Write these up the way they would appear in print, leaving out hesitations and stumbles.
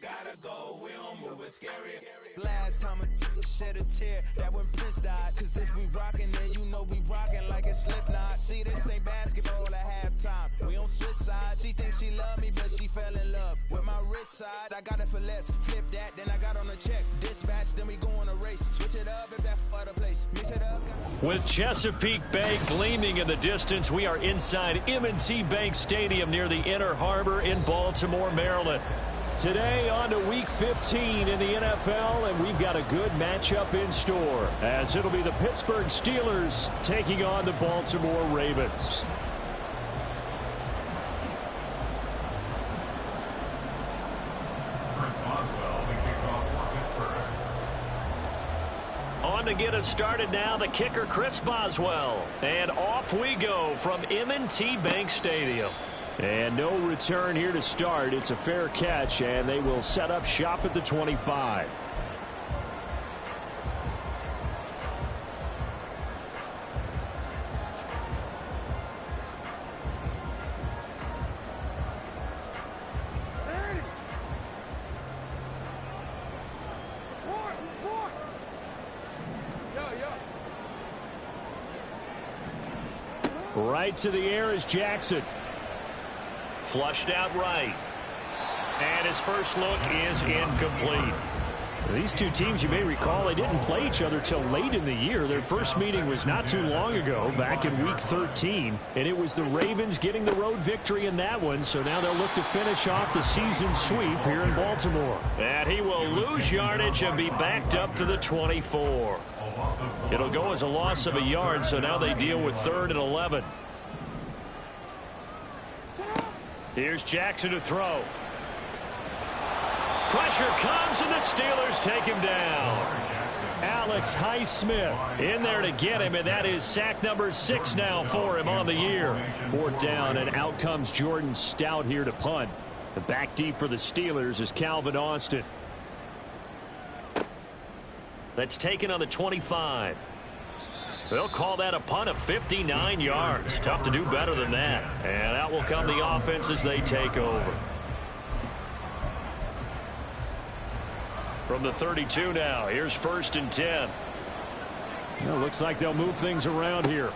Gotta go, we don't move it scary. Last time a shed a tear, that when Prince died. Cause if we rockin', then you know we rockin' like it's Slipknot. See, this ain't basketball at halftime. We on switch sides. She thinks she love me, but she fell in love with my rich side. I got it for less. Flip that, then I got on a check. Dispatch, then we go on a race. Switch it up if that other place. Mix it up. With Chesapeake Bay gleaming in the distance, we are inside M&T Bank Stadium near the Inner Harbor in Baltimore, Maryland. Today on to Week 15 in the NFL, and we've got a good matchup in store, as it'll be the Pittsburgh Steelers taking on the Baltimore Ravens. On to get us started now, the kicker, Chris Boswell. And off we go from M&T Bank Stadium. And no return here to start. It's a fair catch, and they will set up shop at the 25. Right to the air is Jackson. Flushed out right. And his first look is incomplete. These two teams, you may recall, they didn't play each other till late in the year. Their first meeting was not too long ago, back in Week 13. And it was the Ravens getting the road victory in that one. So now they'll look to finish off the season sweep here in Baltimore. And he will lose yardage and be backed up to the 24. It'll go as a loss of a yard, so now they deal with 3rd and 11. Here's Jackson to throw. Pressure comes, and the Steelers take him down. Alex Highsmith in there to get him, and that is sack number 6 now for him on the year. 4th down, and out comes Jordan Stout here to punt. The back deep for the Steelers is Calvin Austin. That's taken on the 25. They'll call that a punt of 59 yards. Tough to do better than that. And out will come the offense as they take over. From the 32 now, here's 1st and 10. Well, looks like they'll move things around here.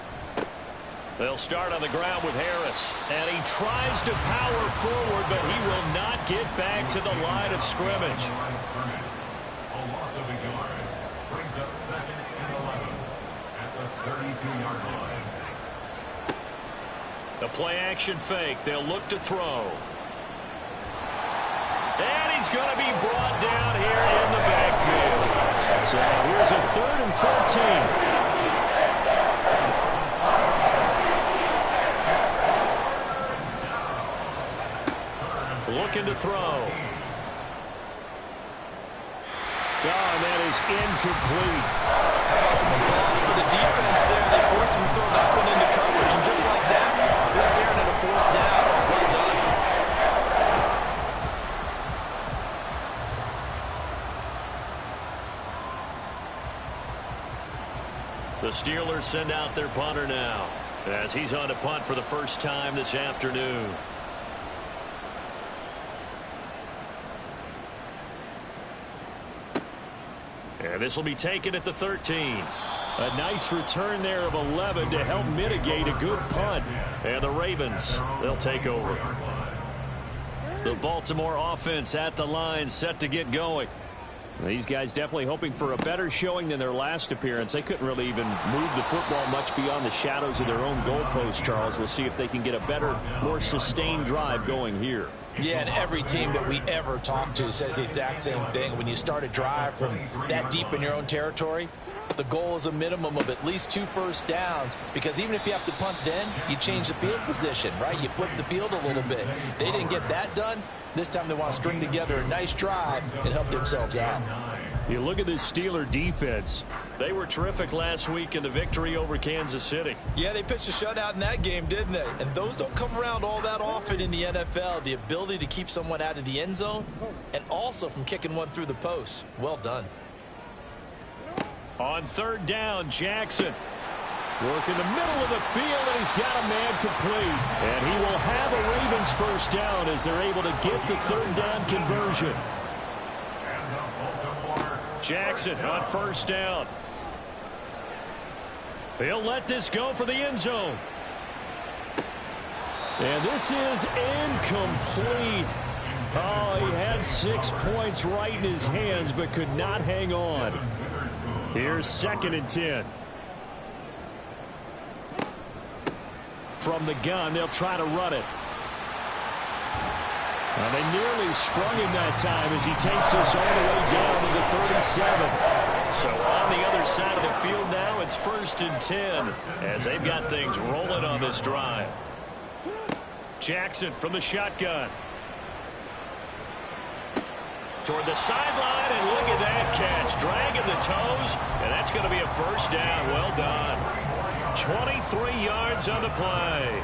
They'll start on the ground with Harris. And he tries to power forward, but he will not get back to the line of scrimmage. A loss of a yard brings up 2nd and 11 at the 32-yard line. The play-action fake. They'll look to throw. And he's going to be brought down here in the backfield. So here's a 3rd and 14. Looking to throw. And that is incomplete. How about some applause for the defense there? They forced him to throw that one into coverage, and just like that, they're staring at a 4th down. Well done. The Steelers send out their punter now, as he's on to punt for the first time this afternoon. And this will be taken at the 13. A nice return there of 11 to help mitigate a good punt. And the Ravens, they'll take over. The Baltimore offense at the line, set to get going. These guys definitely hoping for a better showing than their last appearance. They couldn't really even move the football much beyond the shadows of their own goalpost, Charles. We'll see if they can get a better, more sustained drive going here. Yeah, and every team that we ever talk to says the exact same thing. When you start a drive from that deep in your own territory, the goal is a minimum of at least 2 first downs, because even if you have to punt then, you change the field position, right? You flip the field a little bit. They didn't get that done. This time they want to string together a nice drive and help themselves out. You look at this Steeler defense. They were terrific last week in the victory over Kansas City. Yeah, they pitched a shutout in that game, didn't they? And those don't come around all that often in the NFL. The ability to keep someone out of the end zone and also from kicking one through the post. Well done. On 3rd down, Jackson. Working the middle of the field, and he's got a man complete. And he will have a Ravens first down as they're able to get the third down conversion. Jackson on first down. He'll let this go for the end zone. And this is incomplete. Oh, he had 6 points right in his hands, but could not hang on. Here's 2nd and 10. From the gun, they'll try to run it. Well, they nearly sprung him that time as he takes us all the way down to the 37. So on the other side of the field now, it's 1st and 10 as they've got things rolling on this drive. Jackson from the shotgun. Toward the sideline, and look at that catch. Dragging the toes, and that's going to be a first down. Well done. 23 yards on the play.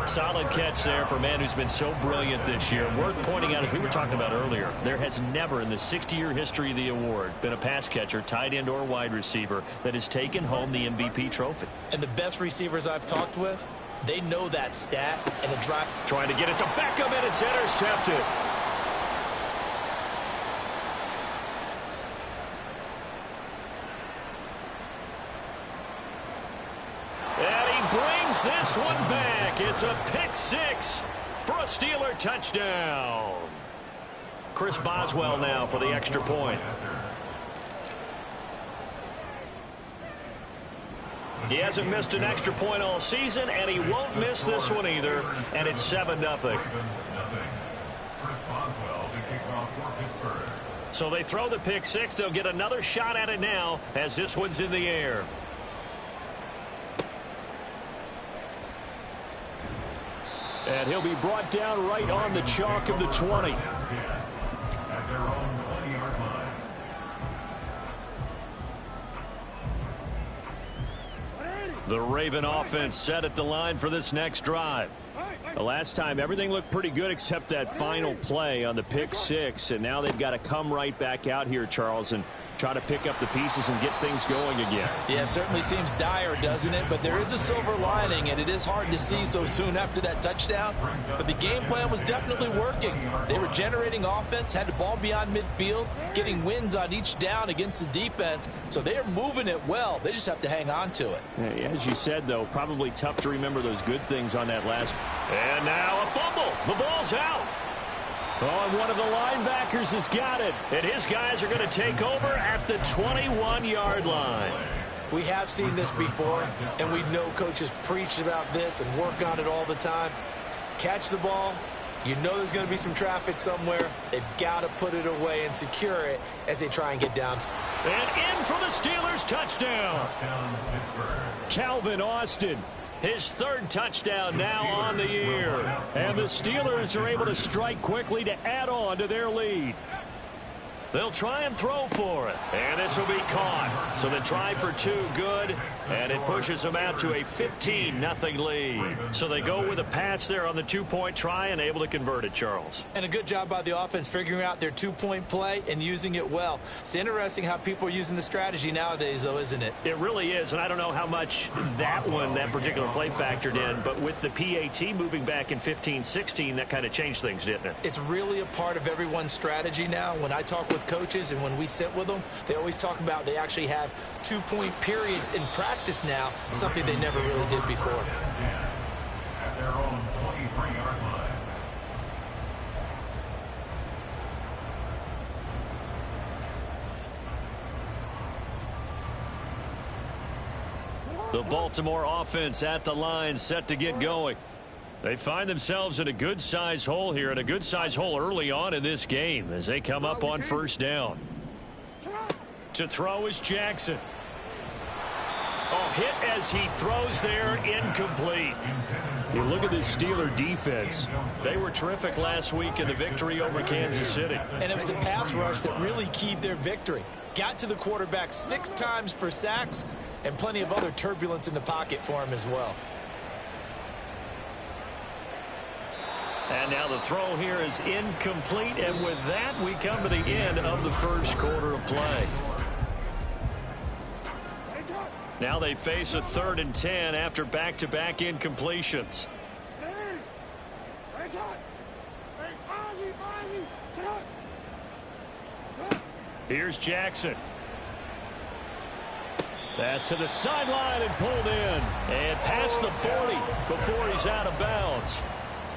Solid catch there for a man who's been so brilliant this year. Worth pointing out, as we were talking about earlier, there has never in the 60-year history of the award been a pass catcher, tight end or wide receiver that has taken home the MVP trophy. And the best receivers I've talked with, they know that stat and a drive. Trying to get it to Beckham, and it's intercepted. This one back. It's a pick six for a Steeler touchdown. Chris Boswell now for the extra point. He hasn't missed an extra point all season, and he won't miss this one either. And it's 7-0. So they throw the pick six. They'll get another shot at it now as this one's in the air. And he'll be brought down right on the chalk of the 20. The Raven offense set at the line for this next drive. The last time, everything looked pretty good except that final play on the pick six. And now they've got to come right back out here, Charles, and try to pick up the pieces and get things going again. Yeah, it certainly seems dire, doesn't it? But there is a silver lining, and it is hard to see so soon after that touchdown. But the game plan was definitely working. They were generating offense, had the ball beyond midfield, getting wins on each down against the defense. So they are moving it well. They just have to hang on to it. As you said, though, probably tough to remember those good things on that last. And now a fumble. The ball's out. Oh, and one of the linebackers has got it. And his guys are going to take over at the 21-yard line. We have seen this before, and we know coaches preach about this and work on it all the time. Catch the ball. You know there's going to be some traffic somewhere. They've got to put it away and secure it as they try and get down. And in for the Steelers touchdown. Calvin Austin. His third touchdown now on the year. And the Steelers are able to strike quickly to add on to their lead. They'll try and throw for it. And this will be caught. So the try for two, good. And it pushes them out to a 15-0 lead. So they go with a pass there on the two-point try and able to convert it, Charles. And a good job by the offense figuring out their two-point play and using it well. It's interesting how people are using the strategy nowadays, though, isn't it? It really is. And I don't know how much that particular play factored in. But with the PAT moving back in 15-16, that kind of changed things, didn't it? It's really a part of everyone's strategy now. When I talk with coaches and when we sit with them, they always talk about they actually have two-point periods in practice now, something they never really did before. At their own 23-yard line. The Baltimore offense at the line, set to get going. They find themselves in a good-sized hole here, and a good-sized hole early on in this game as they come up on first down. To throw is Jackson. Oh, hit as he throws there, incomplete. You look at this Steeler defense. They were terrific last week in the victory over Kansas City. And it was the pass rush that really keyed their victory. Got to the quarterback 6 times for sacks and plenty of other turbulence in the pocket for him as well. And now the throw here is incomplete, and with that, we come to the end of the first quarter of play. Now they face a 3rd and 10 after back-to-back incompletions. Here's Jackson. Pass to the sideline and pulled in. And past the 40 before he's out of bounds.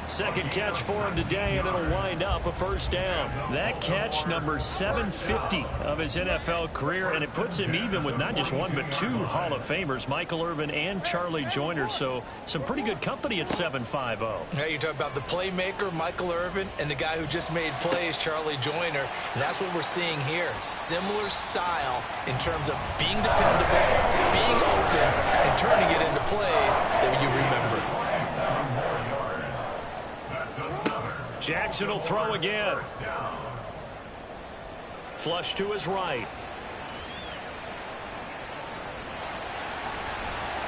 Second catch for him today, and it'll wind up a first down. That catch, number 750 of his NFL career, and it puts him even with not just one but 2 Hall of Famers, Michael Irvin and Charlie Joyner. So some pretty good company at 750. Hey, you're talking about the playmaker, Michael Irvin, and the guy who just made plays, Charlie Joyner. And that's what we're seeing here. Similar style in terms of being dependable, being open, and turning it into plays that you remember. Jackson will throw again. Flush to his right.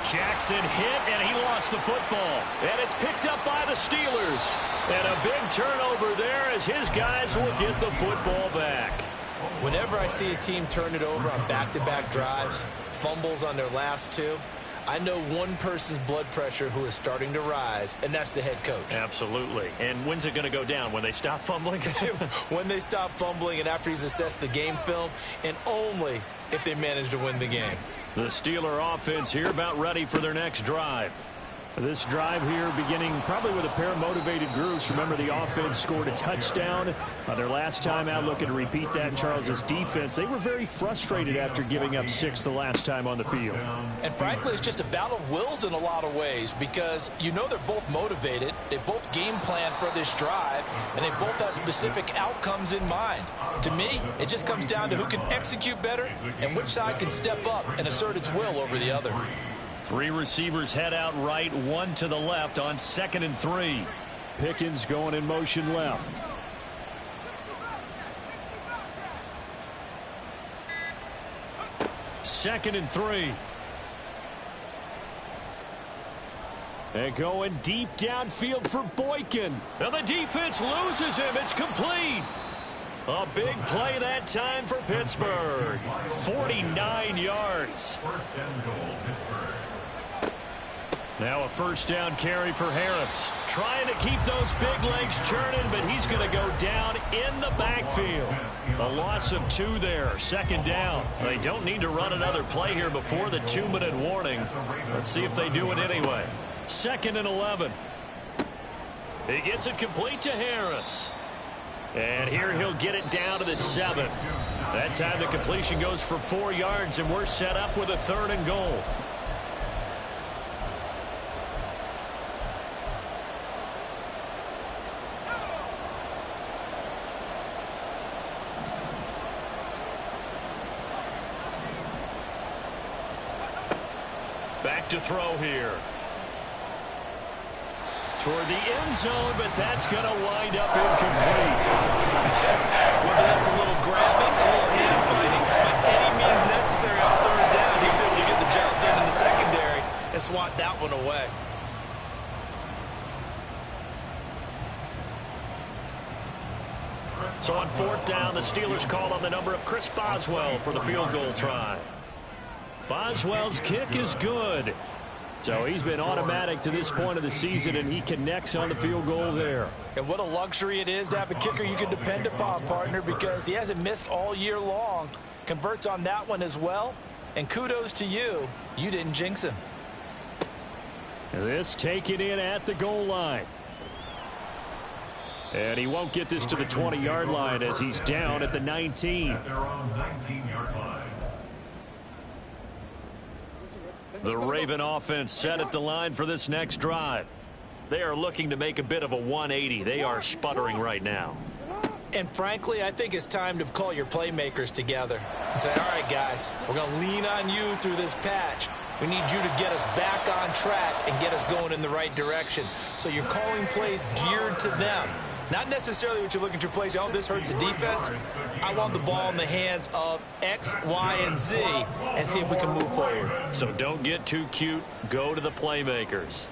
Jackson hit, and he lost the football. And it's picked up by the Steelers. And a big turnover there as his guys will get the football back. Whenever I see a team turn it over on back-to-back drives, fumbles on their last 2, I know one person's blood pressure who is starting to rise, and that's the head coach. Absolutely. And when's it going to go down? When they stop fumbling? When they stop fumbling and after he's assessed the game film, and only if they manage to win the game. The Steeler offense here about ready for their next drive. This drive here beginning probably with a pair of motivated groups. Remember, the offense scored a touchdown their last time out. Looking to repeat that. Charles's defense, they were very frustrated after giving up 6 the last time on the field. And frankly, it's just a battle of wills in a lot of ways because you know they're both motivated. They both game plan for this drive, and they both have specific outcomes in mind. To me, it just comes down to who can execute better and which side can step up and assert its will over the other. 3 receivers head out right, 1 to the left on 2nd and 3. Pickens going in motion left. Second and 3. And going deep downfield for Boykin. Now the defense loses him. It's complete. A big play that time for Pittsburgh. 49 yards. First and goal, Pittsburgh. Now a first down carry for Harris. Trying to keep those big legs churning, but he's going to go down in the backfield. A loss of 2 there. Second down. They don't need to run another play here before the 2-minute warning. Let's see if they do it anyway. 2nd and 11. He gets it complete to Harris. And here he'll get it down to the 7. That time the completion goes for 4 yards, and we're set up with a 3rd and goal. Back to throw here. Toward the end zone, but that's going to wind up incomplete. Whether that's a little grabbing, a little hand fighting, by any means necessary on 3rd down, he was able to get the job done in the secondary and swat that one away. So on 4th down, the Steelers call on the number of Chris Boswell for the field goal try. Boswell's kick is good. So he's been automatic to this point of the season, and he connects on the field goal there. And what a luxury it is to have a kicker you can depend upon, partner, because he hasn't missed all year long. Converts on that one as well. And kudos to you. You didn't jinx him. This taken in at the goal line. And he won't get this to the 20-yard line as he's down at the 19. At their own 19-yard line. The Raven offense set at the line for this next drive. They are looking to make a bit of a 180. They are sputtering right now. And frankly, I think it's time to call your playmakers together and say, all right, guys, we're going to lean on you through this patch. We need you to get us back on track and get us going in the right direction. So you're calling plays geared to them. Not necessarily what you're looking to plays. Oh, this hurts the defense. I want the ball in the hands of X, Y, and Z and see if we can move forward. So don't get too cute. Go to the playmakers.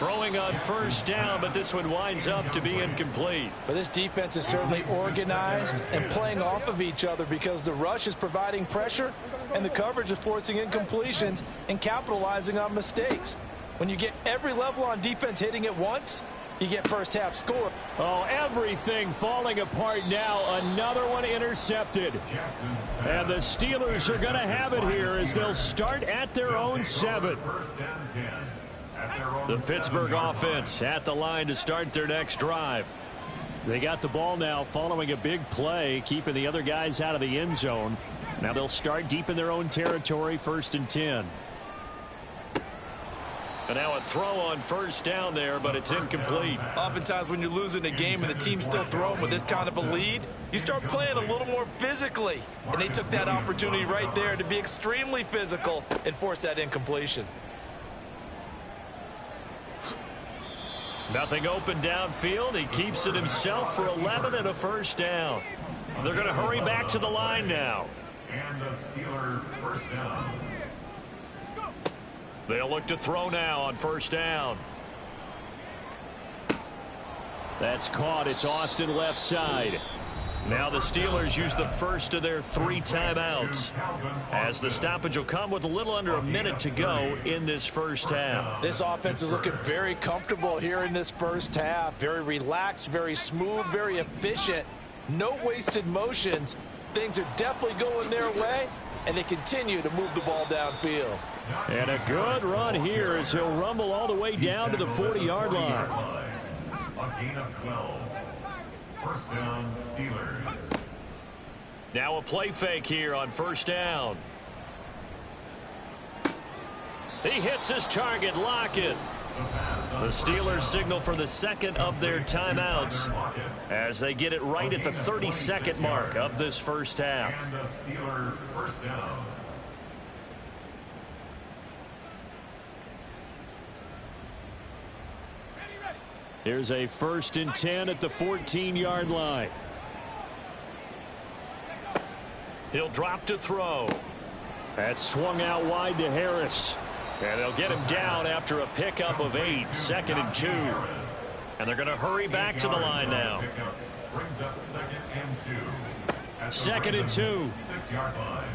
Throwing on first down, but this one winds up to be incomplete. But this defense is certainly organized and playing off of each other because the rush is providing pressure and the coverage is forcing incompletions and capitalizing on mistakes. When you get every level on defense hitting at once, you get first half score. Oh, everything falling apart now. Another one intercepted. And the Steelers are going to have it here as they'll start at their own 7. The Pittsburgh offense at the line to start their next drive. They got the ball now following a big play, keeping the other guys out of the end zone. Now they'll start deep in their own territory, 1st and 10. And now a throw on first down there, but it's incomplete. Oftentimes when you're losing a game and the team's still throwing with this kind of a lead, you start playing a little more physically. And they took that opportunity right there to be extremely physical and force that incompletion. Nothing open downfield. He keeps it himself for 11 and a first down. They're going to hurry back to the line now. And the Steeler first down. They'll look to throw now on first down. That's caught. It's Austin left side. Now the Steelers use the first of their 3 timeouts, as the stoppage will come with a little under a minute to go in this first half. This offense is looking very comfortable here in this first half. Very relaxed, very smooth, very efficient. No wasted motions. Things are definitely going their way, and they continue to move the ball downfield. And a good run here as he'll rumble all the way down to the 40-yard line. A gain of 12. First down, Steelers. Now a play fake here on first down. He hits his target, Lockett. The Steelers signal for the second of their timeouts as they get it right at the 32nd mark of this first half. And the Steeler first down. Here's a 1st and 10 at the 14-yard line. He'll drop to throw. That swung out wide to Harris. And they'll get him down after a pickup of 8, 2nd and 2. And they're going to hurry back to the line now. Brings up 2nd and 2. 2nd and 2. 6-yard line.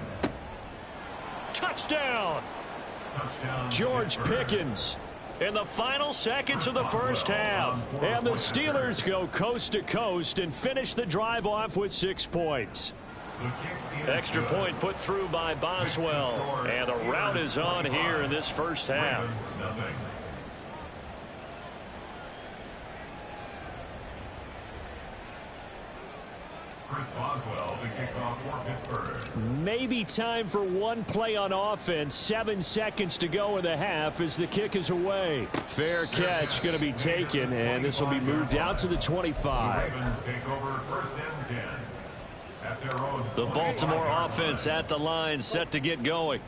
Touchdown! George Pickens. In the final seconds of the first half. And the Steelers go coast to coast and finish the drive off with 6 points. Extra point put through by Boswell. And the rout is on here in this first half. Chris Boswell to kick off for Pittsburgh. Maybe time for one play on offense. 7 seconds to go in the half as the kick is away. Fair catch going to be taken, and this will be moved out to the 25. Ravens take over 1st and 10. At their own The Baltimore offense at the line, set to get going.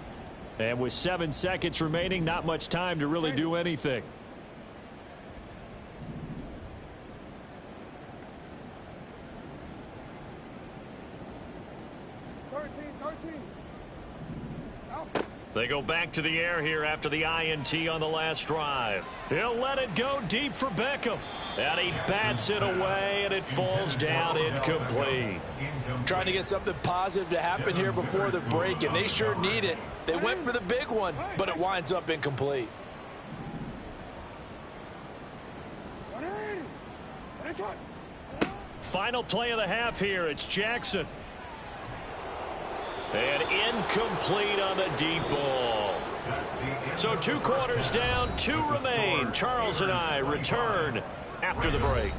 And with 7 seconds remaining, not much time to really do anything. They go back to the air here after the INT on the last drive. He'll let it go deep for Beckham. And he bats it away, and it falls down incomplete. Trying to get something positive to happen here before the break, and they sure need it. They went for the big one, but it winds up incomplete. Final play of the half here. It's Jackson. And incomplete on the deep ball. So 2 quarters down, 2 remain. Charles and I return after the break.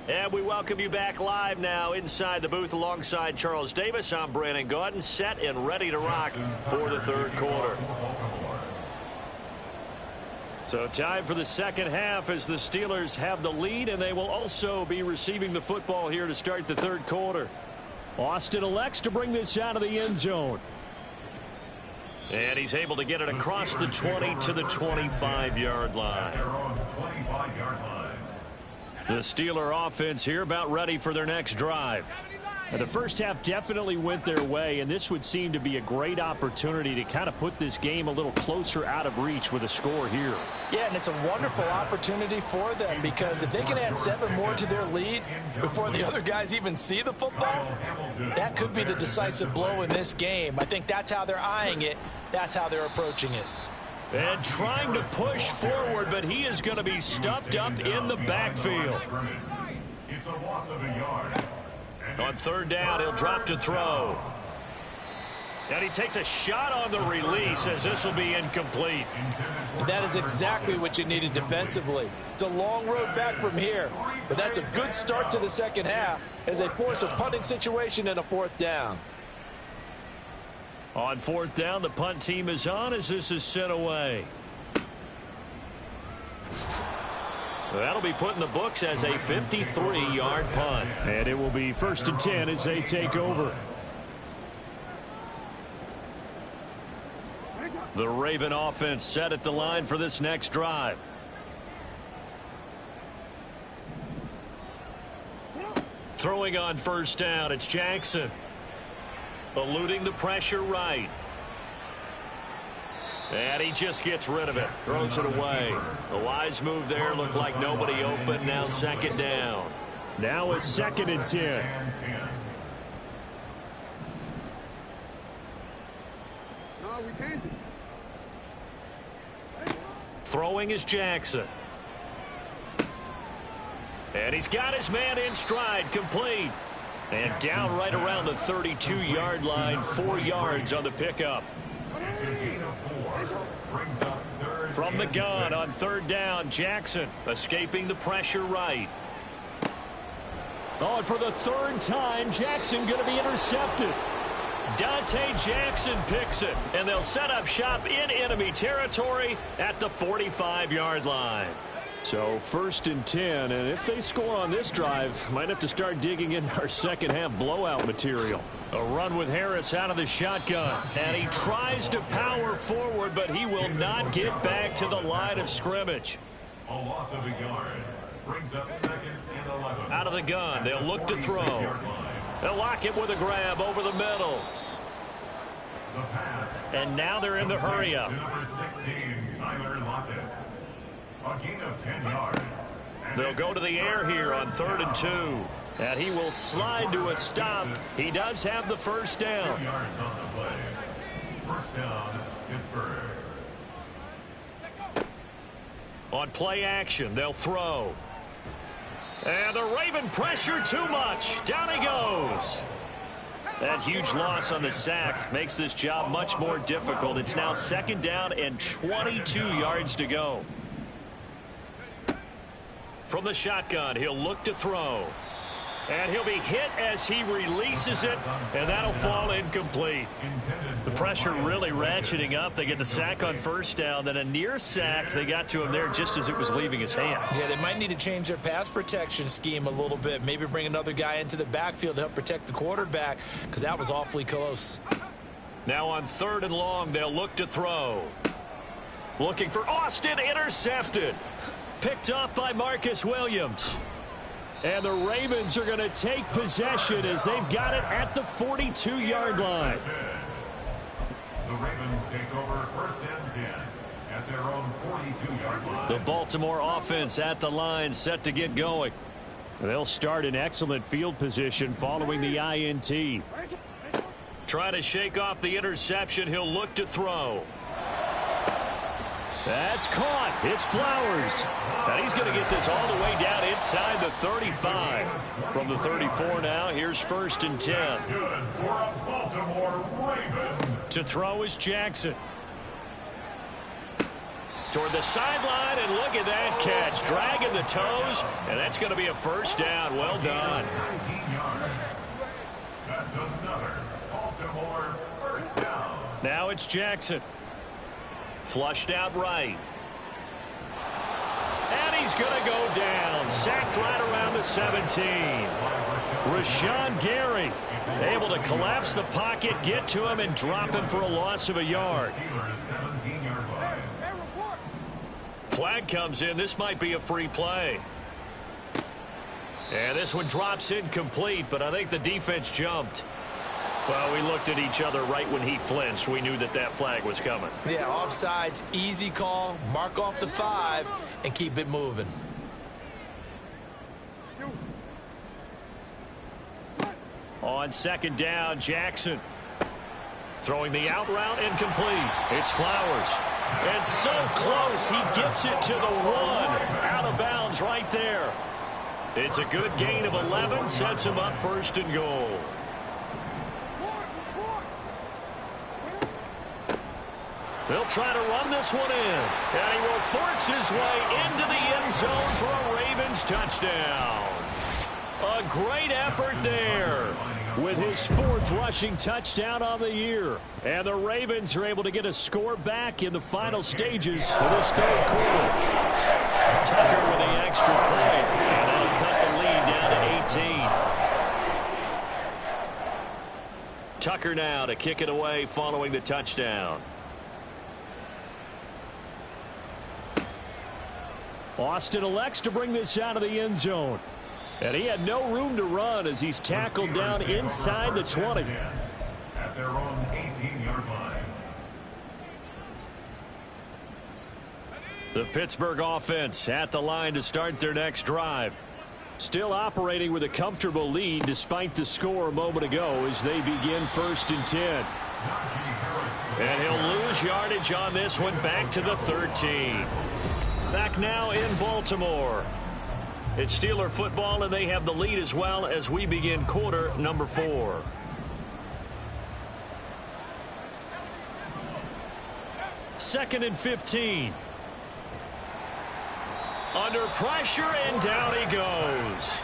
And we welcome you back live now inside the booth alongside Charles Davis. I'm Brandon Gaudin, set and ready to rock for the third quarter. So time for the second half as the Steelers have the lead, and they will also be receiving the football here to start the third quarter. Austin elects to bring this out of the end zone. And he's able to get it across the 20 to the 25-yard line. The Steeler offense here about ready for their next drive. The first half definitely went their way, and this would seem to be a great opportunity to kind of put this game a little closer out of reach with a score here. Yeah, and it's a wonderful opportunity for them, because if they can add 7 more to their lead before the other guys even see the football, that could be the decisive blow in this game. I think that's how they're eyeing it. That's how they're approaching it. And trying to push forward, but he is going to be stuffed up in the backfield. It's a loss of a yard. On third down, he'll drop to throw. And he takes a shot on the release as this will be incomplete. That is exactly what you needed defensively. It's a long road back from here, but that's a good start to the second half as they force a punting situation and a fourth down. On fourth down, the punt team is on as this is sent away. That'll be put in the books as a 53-yard punt. And it will be 1st and 10 as they take over. The Raven offense set at the line for this next drive. Throwing on first down, it's Jackson. Eluding the pressure right. And he just gets rid of it. Throws it away. The wise move there. Looked like nobody open. Now second down. Now a 2nd and 10. Throwing is Jackson. And he's got his man in stride. Complete. And down right around the 32-yard line. 4 yards on the pickup. From the gun on third down, Jackson escaping the pressure right. Oh, and for the 3rd time, Jackson going to be intercepted. Dante Jackson picks it, and they'll set up shop in enemy territory at the 45-yard line. So 1st and 10, and if they score on this drive, might have to start digging in our second half blowout material. A run with Harris out of the shotgun, and he tries to power forward, but he will not get back to the line of scrimmage. A loss of a yard brings up 2nd and 11. Out of the gun, they'll look to throw. They'll lock it with a grab over the middle. The pass. And now they're in the hurry up. To number 16, Tyler Lockett. A gain of 10 yards. They'll go to the air here on 3rd and 2. And he will slide to a stop. He does have the first down. 2 yards on the play. First down, Pittsburgh. On play action, they'll throw. And the Raven pressure too much. Down he goes. That huge loss on the sack makes this job much more difficult. It's now 2nd down and 22 yards to go. From the shotgun, he'll look to throw. And he'll be hit as he releases it, and that'll fall incomplete. The pressure really ratcheting up. They get the sack on first down, then a near sack. They got to him there just as it was leaving his hand. Yeah, they might need to change their pass protection scheme a little bit. Maybe bring another guy into the backfield to help protect the quarterback, because that was awfully close. Now on 3rd and long, they'll look to throw. Looking for Austin, intercepted. Picked off by Marcus Williams. And the Ravens are going to take possession as they've got it at the 42-yard line. The Ravens take over 1st and 10 at their own 42-yard line. The Baltimore offense at the line, set to get going. They'll start in excellent field position following the INT. Trying to shake off the interception. He'll look to throw. That's caught. It's Flowers. And he's going to get this all the way down inside the 35. From the 34 now, here's 1st and 10. Good for a Baltimore Raven. To throw is Jackson. Toward the sideline, and look at that catch. Dragging the toes, and that's going to be a first down. Well done. 19 yards. That's another Baltimore first down. Now it's Jackson. Flushed out right. And he's going to go down. Sacked right around the 17. Rashawn Gary able to collapse the pocket, get to him, and drop him for a loss of a yard. Flag comes in. This might be a free play. And this one drops incomplete, but I think the defense jumped. Well, we looked at each other right when he flinched. We knew that that flag was coming. Yeah, offsides, easy call. Mark off the 5 and keep it moving. On second down, Jackson. Throwing the out route incomplete. It's Flowers. And so close, he gets it to the 1. Out of bounds right there. It's a good gain of 11, sets him up first and goal. They'll try to run this one in. And he will force his way into the end zone for a Ravens touchdown. A great effort there. With his 4th rushing touchdown on the year. And the Ravens are able to get a score back in the final stages of this 3rd quarter. Tucker with the extra point. And that'll cut the lead down to 18. Tucker now to kick it away following the touchdown. Austin elects to bring this out of the end zone. And he had no room to run as he's tackled down inside the 20. At their own 18-yard line. The Pittsburgh offense at the line to start their next drive. Still operating with a comfortable lead despite the score a moment ago as they begin 1st and 10. And he'll lose yardage on this one back to the 13. Back now in Baltimore. It's Steeler football, and they have the lead as well as we begin quarter number 4. Second and 15. Under pressure, and down he goes.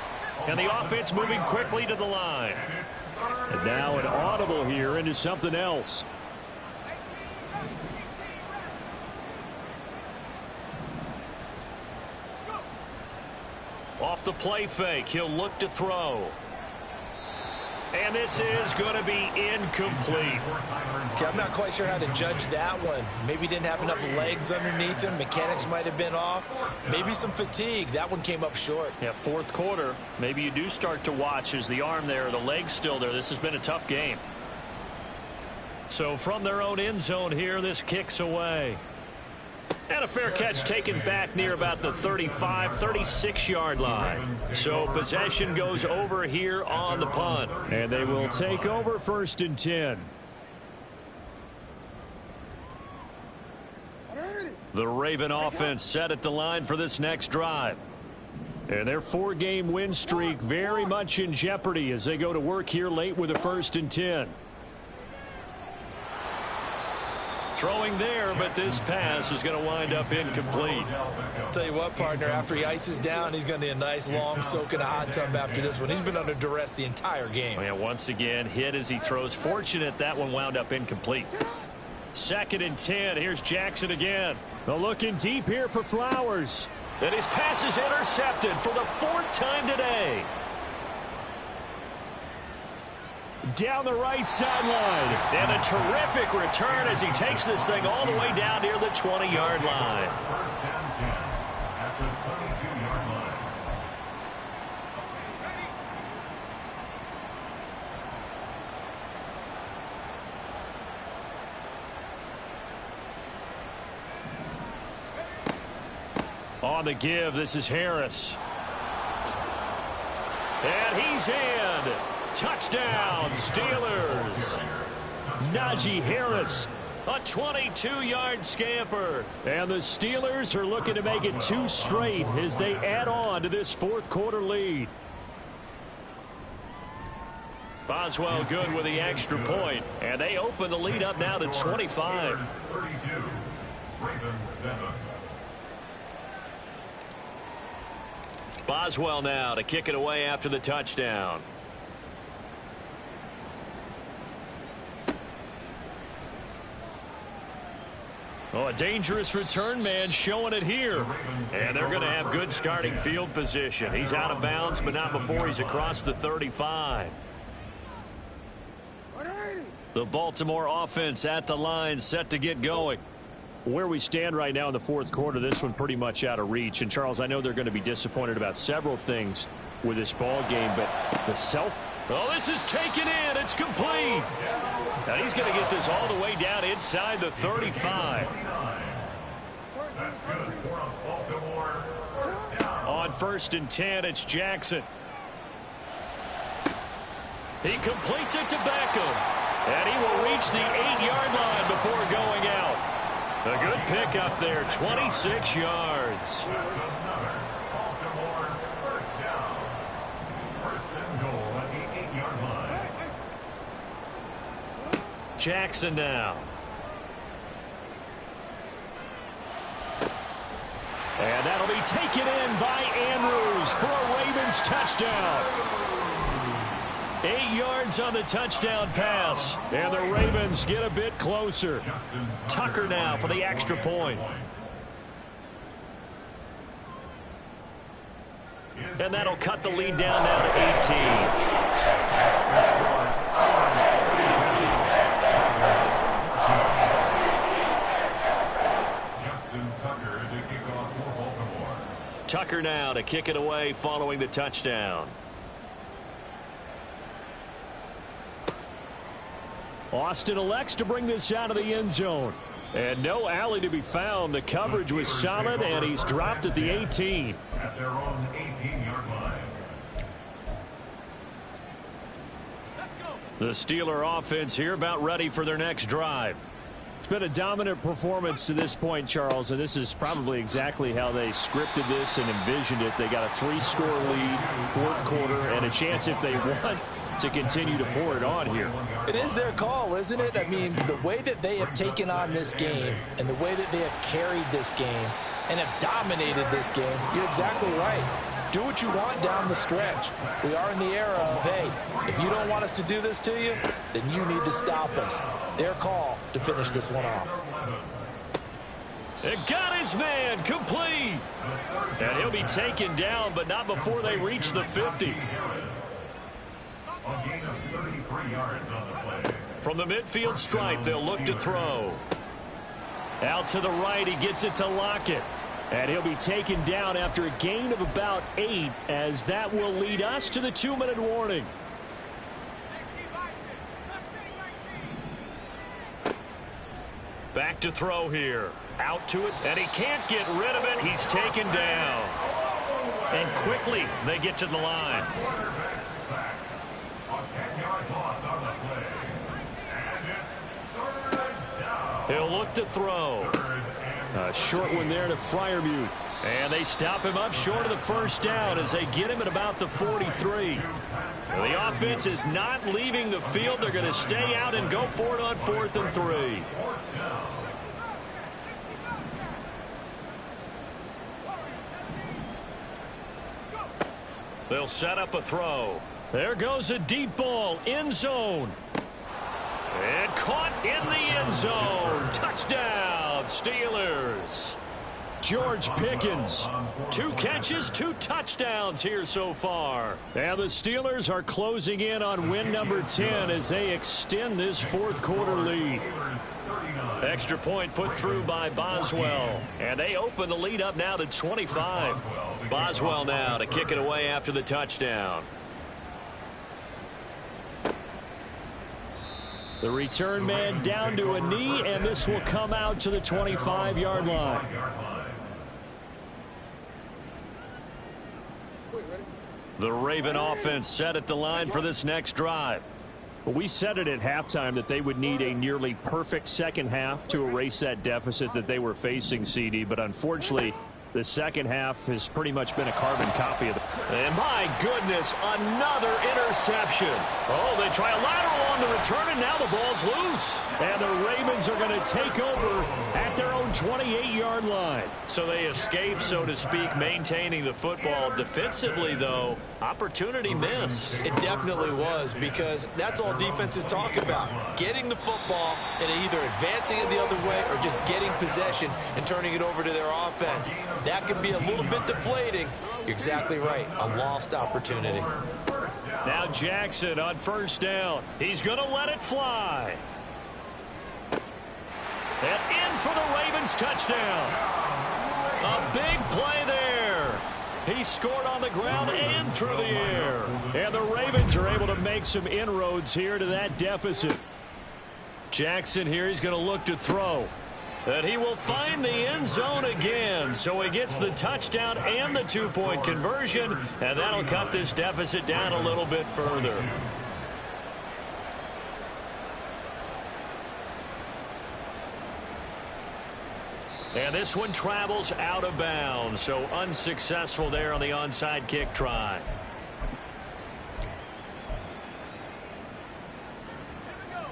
And the offense moving quickly to the line. And now an audible here into something else. Off the play fake, he'll look to throw. And this is going to be incomplete. Okay, I'm not quite sure how to judge that one. Maybe didn't have enough legs underneath him. Mechanics might have been off. Maybe some fatigue. That one came up short. Yeah, 4th quarter. Maybe you do start to watch. Is the arm there, the leg's still there? This has been a tough game. So from their own end zone here, this kicks away. And a fair catch taken back near about the 35, 36-yard line. So possession goes over here on the punt. And they will take over 1st and 10. The Raven offense set at the line for this next drive. And their 4-game win streak very much in jeopardy as they go to work here late with a 1st and 10. Throwing there, but this pass is going to wind up incomplete. Tell you what, partner, after he ices down, he's going to need a nice long soak in a hot tub after this one. He's been under duress the entire game. Yeah, once again, hit as he throws. Fortunate that one wound up incomplete. 2nd and 10. Here's Jackson again. They're looking deep here for Flowers. And his pass is intercepted for the 4th time today. Down the right sideline. And a terrific return as he takes this thing all the way down near the 20-yard line. First down 10 at the 22-yard line. On the give, this is Harris. And he's in. Touchdown, Steelers. Najee Harris. A 22-yard scamper. And the Steelers are looking to make it 2 straight as they add on to this 4th quarter lead. Boswell good with the extra point. And they open the lead up now to 25. 32. Ravens 7. Boswell now to kick it away after the touchdown. Oh, a dangerous return man showing it here. And they're going to have good starting field position. He's out of bounds, but not before he's across the 35. The Baltimore offense at the line, set to get going. Where we stand right now in the 4th quarter, this one pretty much out of reach. And, Charles, I know they're going to be disappointed about several things. with this ball game, but the Oh, this is taken in. It's complete. Now he's going to get this all the way down inside the 35. That's good for a Baltimore first down. On 1st and 10, it's Jackson. He completes it to Beckham. And he will reach the 8-yard line before going out. A good pick up there, 26 yards. That's another Baltimore first down. First and goal at the 8-yard line. Jackson now. And that'll be taken in by Andrews for a Ravens touchdown. 8 yards on the touchdown pass. And the Ravens get a bit closer. Tucker now for the extra point. And that'll cut the lead down now to 18. Tucker now to kick it away following the touchdown. Austin elects to bring this out of the end zone. And no alley to be found. The coverage was solid, and he's dropped at the 18. At their own 18-yard line. The Steeler offense here about ready for their next drive. It's been a dominant performance to this point, Charles, and this is probably exactly how they scripted this and envisioned it. They got a 3-score lead, 4th quarter, and a chance if they want to continue to pour it on here. It is their call, isn't it? I mean, the way that they have taken on this game and the way that they have carried this game and have dominated this game, you're exactly right. Do what you want down the stretch. We are in the era of, hey, if you don't want us to do this to you, then you need to stop us. Their call to finish this one off. It got his man complete. And he'll be taken down, but not before they reach the 50. A gain of 33 yards on the play. From the midfield stripe, they'll look to throw. Out to the right, he gets it to Lockett. And he'll be taken down after a gain of about 8, as that will lead us to the 2-minute warning. Back to throw here. Out to it, and he can't get rid of it. He's taken down. And quickly, they get to the line. Quarterback sack. A 10-yard loss on the play. And it's 3rd down. He'll look to throw. A short one there to Freiermuth. And they stop him up short of the 1st down as they get him at about the 43. The offense is not leaving the field. They're going to stay out and go for it on 4th and 3. They'll set up a throw. There goes a deep ball, end zone. And caught in the end zone. Touchdown, Steelers. George Pickens. 2 catches, 2 touchdowns here so far. And the Steelers are closing in on win number 10 as they extend this 4th quarter lead. Extra point put through by Boswell. And they open the lead up now to 25. Boswell now to kick it away after the touchdown. The return man down to a knee, and this will come out to the 25-yard line. The Raven offense set at the line for this next drive. Well, we said it at halftime that they would need a nearly perfect second half to erase that deficit that they were facing, CD, but unfortunately, the second half has pretty much been a carbon copy of it. And my goodness, another interception. Oh, they try a lateral on the return, and now the ball's loose. And the Ravens are going to take over at their own 28-yard line. So they escape, so to speak, maintaining the football. Defensively, though, opportunity missed. It definitely was, because that's all defenses talk about. Getting the football and either advancing it the other way or just getting possession and turning it over to their offense. That can be a little bit deflating. You're exactly right. A lost opportunity. Now Jackson on 1st down. He's going to let it fly. And in for the Ravens touchdown. A big play there. He scored on the ground and through the air. And the Ravens are able to make some inroads here to that deficit. Jackson here, he's going to look to throw. And he will find the end zone again. So he gets the touchdown and the two-point conversion. And that'll cut this deficit down a little bit further. And this one travels out of bounds, so unsuccessful there on the onside kick try.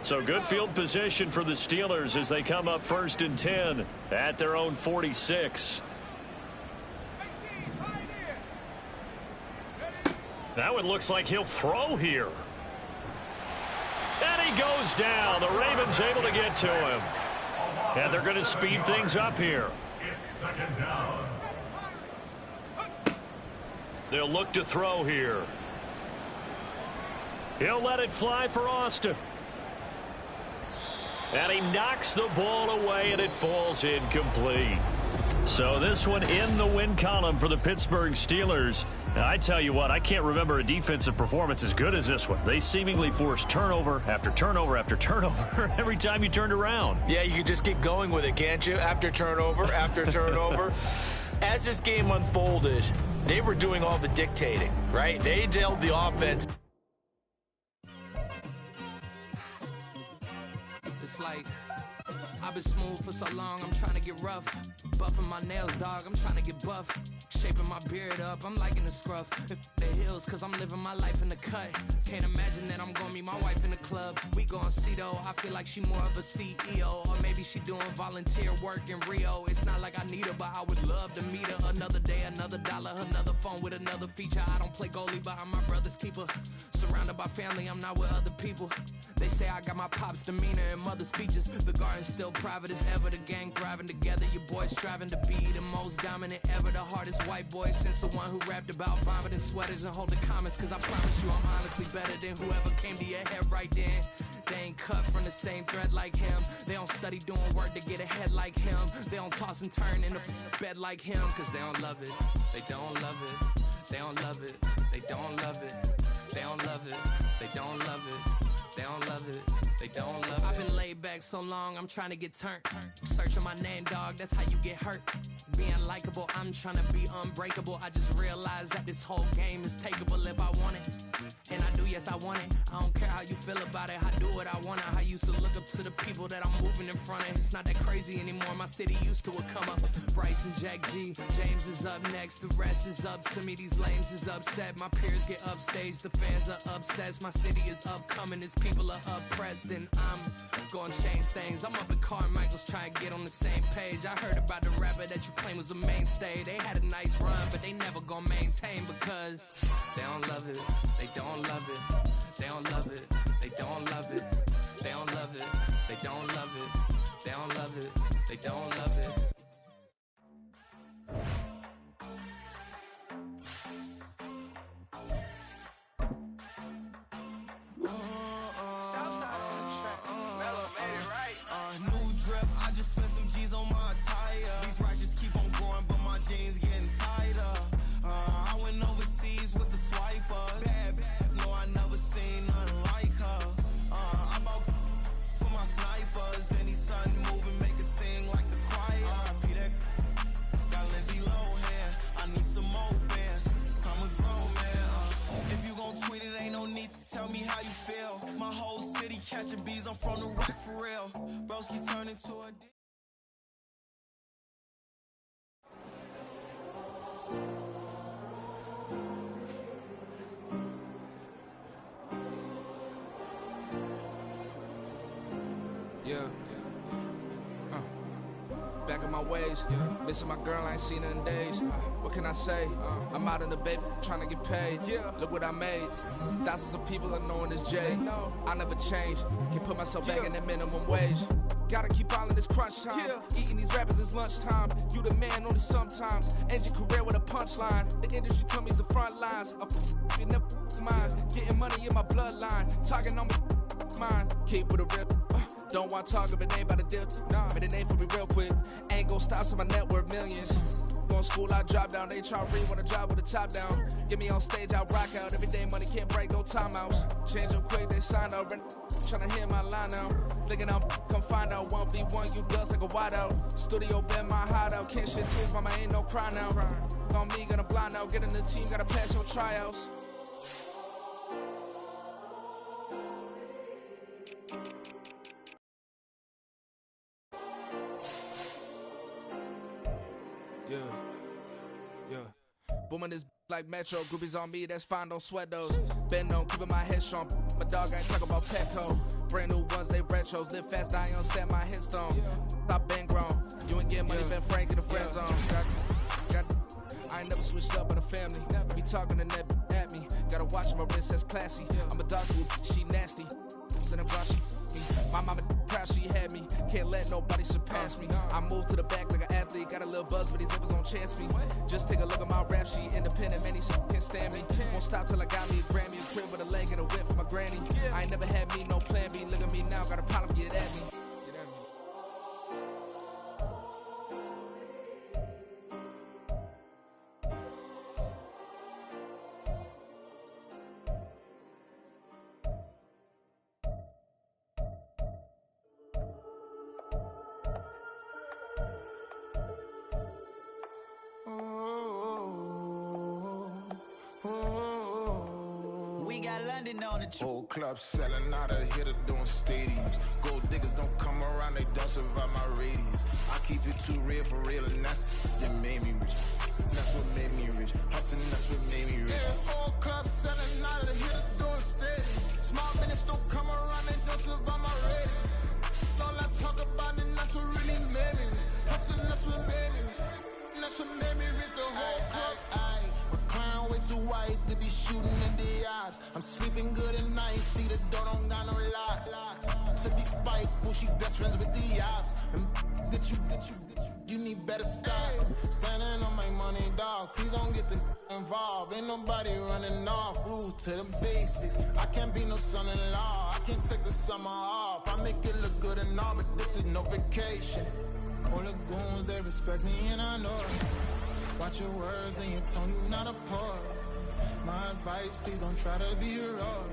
So good field position for the Steelers as they come up 1st and 10 at their own 46. That one looks like he'll throw here. And he goes down. The Ravens able to get to him. And they're going to speed things up here. It's 2nd down. They'll look to throw here. He'll let it fly for Austin. And he knocks the ball away, and it falls incomplete. So this one in the win column for the Pittsburgh Steelers. Now, I tell you what, I can't remember a defensive performance as good as this one. They seemingly forced turnover after turnover after turnover every time you turned around. Yeah, you could just get going with it, can't you? After turnover, after turnover. As this game unfolded, they were doing all the dictating, right? They dealt the offense. It's like I've been smooth for so long, I'm trying to get rough. Buffing my nails, dog, I'm trying to get buff. Shaping my beard up, I'm liking the scruff. The hills, cause I'm living my life in the cut. Can't imagine that I'm gonna meet my wife in the club. We gon' see though, I feel like she more of a CEO. Or maybe she doing volunteer work in Rio. It's not like I need her, but I would love to meet her. Another day, another dollar, another phone with another feature. I don't play goalie, but I'm my brother's keeper. Surrounded by family, I'm not with other people. They say I got my pop's demeanor and mother's features. The garden's still private as ever, the gang thriving together. Your boys striving to be the most dominant ever. The hardest white boy since the one who rapped about vomiting sweaters and holding comments. Cause I promise you I'm honestly better than whoever came to your head right then. They ain't cut from the same thread like him. They don't study doing work to get ahead like him. They don't toss and turn in the bed like him. Cause they don't love it, they don't love it. They don't love it, they don't love it. They don't love it, they don't love it. They don't love it, they don't love it. I've been laid back so long, I'm trying to get turned. Searching my name, dog, that's how you get hurt. Being likable, I'm trying to be unbreakable. I just realized that this whole game is takeable if I want it. And I do, yes, I want it. I don't care how you feel about it, I do what I want it. I used to look up to the people that I'm moving in front of. It's not that crazy anymore, my city used to a come up. Bryce and Jack G, James is up next. The rest is up to me, these lames is upset. My peers get upstaged, the fans are obsessed. My city is upcoming, it's people are oppressed, and I'm gonna change things. I'm up at Carmichael's trying to get on the same page. I heard about the rapper that you claim was a mainstay. They had a nice run, but they never gonna maintain because they don't love it, they don't love it, they don't love it, they don't love it, they don't love it, they don't love it, they don't love it, they don't love it. Jeans getting tighter. I went overseas with the swiper. Bad, no, I never seen nothing like her. I'm out for my snipers. Any sun moving, make it sing like the choir. Peter got Lindsay Lohan. I need some more bands. I'm a grown man. If you gon' tweet it, ain't no need to tell me how you feel. My whole city catching bees. I'm from the rack for real. Broski turn into a. Yeah. Back in my ways, missing my girl, I ain't seen her in days. What can I say? I'm out in the baby, trying to get paid. Look what I made. Thousands of people are knowing this Jay. I never change. Can put myself back in that minimum wage. Gotta keep all in this crunch time. Eating these rappers is lunchtime. You the man only sometimes. End your career with a punchline. The industry told me it's the front lines. You never mind. Getting money in my bloodline. Talking on me, mine. Keep with a rip. Don't want to talk if it ain't about the dip. Nah, made a name for me real quick. Ain't gon' stop till my net worth millions. go to school, I drop down. They try to read when I drop with the top down. Get me on stage, I rock out. Every day money can't break, no timeouts. Change up quick, they sign up. Tryna hear my line now. Thinking I'm come find out 1v1, you dust like a wideout. Studio been my hideout. Can't shit tears, mama ain't no cry now. On me, gonna blind out. Get in the team, gotta pass your tryouts. Yeah. Booming this like Metro. Groupies on me, that's fine, don't sweat those. Been on, keeping my head strong. My dog ain't talking about Petco. Brand new ones, they retros. Live fast, I ain't on set my headstone. Stop been grown. You ain't getting money, been Frank in the friend zone. I ain't never switched up on the family. Be talking to that at me. Gotta watch my wrist, that's classy. I'm a dog group, she nasty. My mama proud she had me. Can't let nobody surpass me. I moved to the back like an athlete. Got a little buzz, but these zippers on chance me. Just take a look at my rap sheet. Independent, man, these can't stand me. Won't stop till I got me a Grammy. A crib with a leg and a whip for my granny. I ain't never had me, no plan B. Look at me now, got a problem, get at me. Whole club selling out of hitter doing stadiums. Gold diggers don't come around, they don't survive my radius. I keep it too real for real, and that's what made me rich. That's what made me rich. Hustling, that's what made me rich. Yeah, whole club selling out of the hitters doing stadiums. Small minutes don't come around, they don't survive my radius. All I talk about, and that's what really made me rich. Hustling, that's what made me rich. That's what made me rich. The whole club. Clown way too white to be shooting in the eyes. I'm sleeping good at night, see the door don't got no locks. To be spiteful, she best friends with the ops. And that you need better stop. Standing on my money, dog. Please don't get involved. Ain't nobody running off. Rules to the basics. I can't be no son-in-law. I can't take the summer off. I make it look good and all, but this is no vacation. All the goons, they respect me and I know it. Watch your words and your tone, you not a part. My advice, please don't try to be heroic.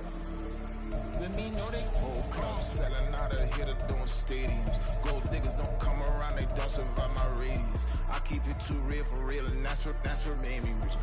Let me know they whole club selling out of hitter doing stadiums. Gold diggers don't come around, they don't survive my radius. I keep it too real for real, and that's what made me rich.